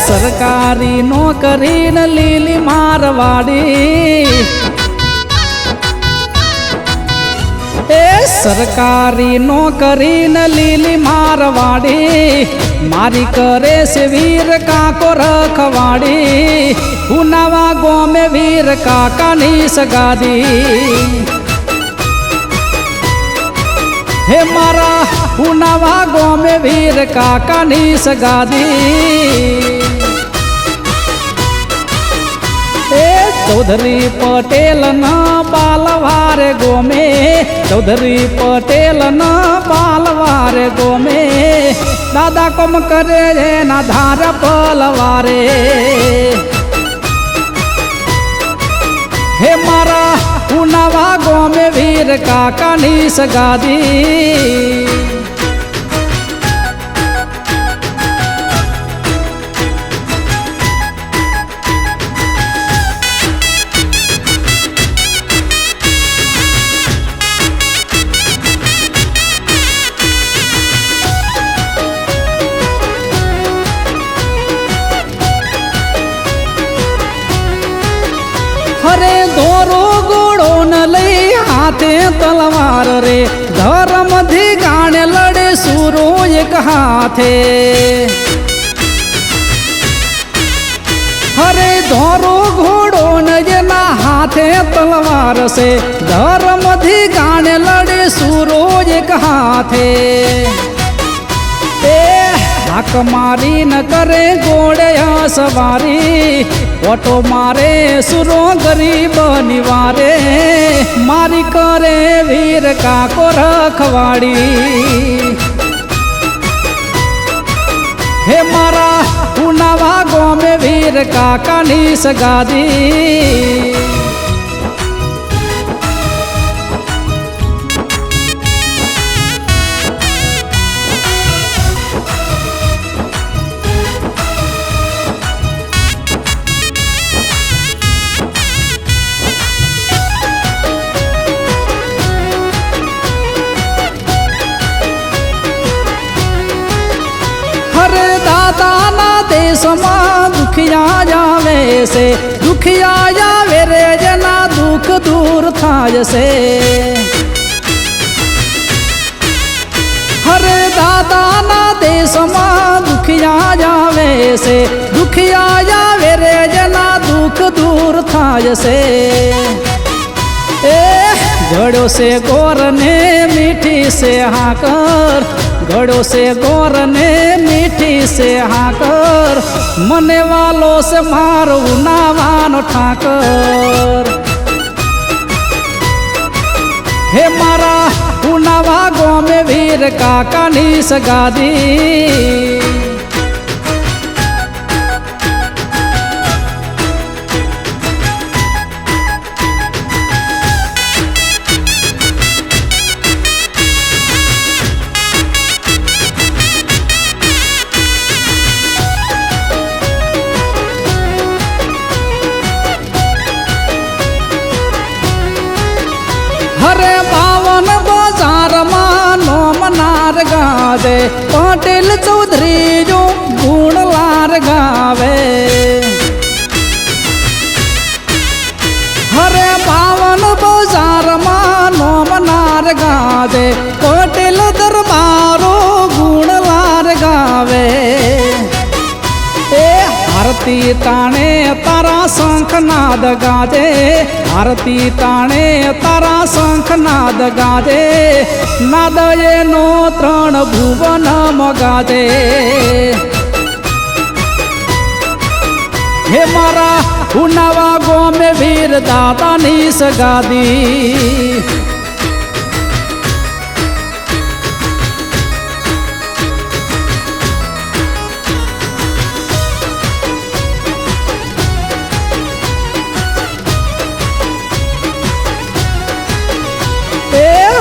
सरकारी नौकरी न लीली मारवाड़ी, सरकारी नौकरी न लीली मारवाड़ी, मारी करे से वीर काको रखवाड़ी, हुनावा गाँव में वीर काका नी सगादी। हे मारा हुनावा गाँव में वीर काका नी सगादी। चौधरी पटेल न बालवारे गो में, चौधरी पटेल न बालवारे गो में, दादा कम करे ना धार पलवारे। हे मारा हुनावा गाँव में वीर काका नी सगादी। हरे दोरो गोड़ो न लई हाथे तलवार रे, धर्म धिगाने लड़े सूरो एक हाथे। हरे दोरो घोड़ो न जना हाथे तलवार से, धर्म धिगाने लड़े सूरो एक हाथे। हाक मारी न करे घोड़े सवारी, ऑटो मारे सुरो गरीब निवारे, मारी करे वीर काको रखवाड़ी। हे मारा हुनावा गाँव में वीर काका नी सगादी। देशमा दुखिया जावे से, दुखिया जावे रे जना दुख दूर थाय से। हरे दादा ना देशमा दुखिया जावे से, दुखिया जावे रे जना दुख दूर थाय से। घड़ो से गोर ने मीठी से हाकर, घड़ो से गोर ने मीठी से हाकर, मने वालों से मारो नावान ठाकर। हे मारा हुनावा गाँव में वीर काका नी सगादी। हरे बावन बाजार मानो मनार गावे, पटेल चौधरी जो गुण लार गावे। हरे बावन बाजार मानो मनार गावे, पटेल दरबारो गुण लार गावे। आरती ताणे तारा शंख नाद गाजे, आरती ताणे तारा शंख नाद गाजे, नाद ये नो त्रण भुवन मगाजे। हे मारा हुनावा गाँव में वीर दादा नी सगादी।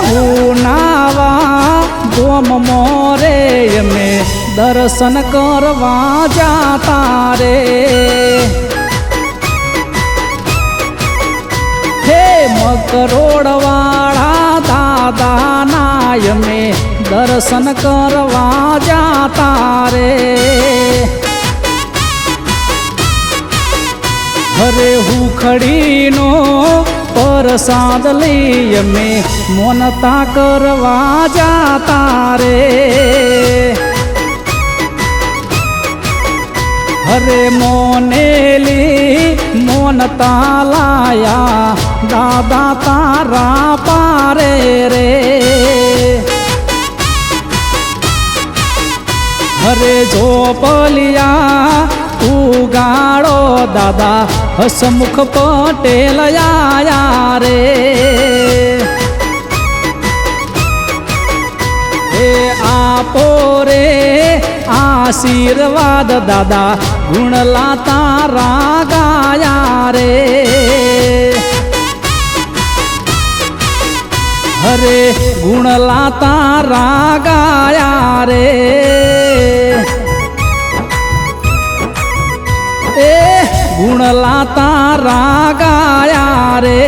हुनावा गाँव मोरे में दर्शन करवा जाता रे। हे मकरोड़वाड़ा दादा नाय में दर्शन करवा जाता रे। હરે હુખડીનો પ્રસાદ લઈ અમે મોનતા કરવા જાતા રે હરે મોનેલી મોનતા લાયા દાદા તારા પારે રે હરે ઝોપલિયા ઉગાડો દાદા હસમુખ પટેલ આયા રે હે આપો રે આશીર્વાદ દાદા ગુણલા તારા ગાયા રે હરે ગુણલા તારા ગાયા રે એ ગુણલા તારા ગાયા રે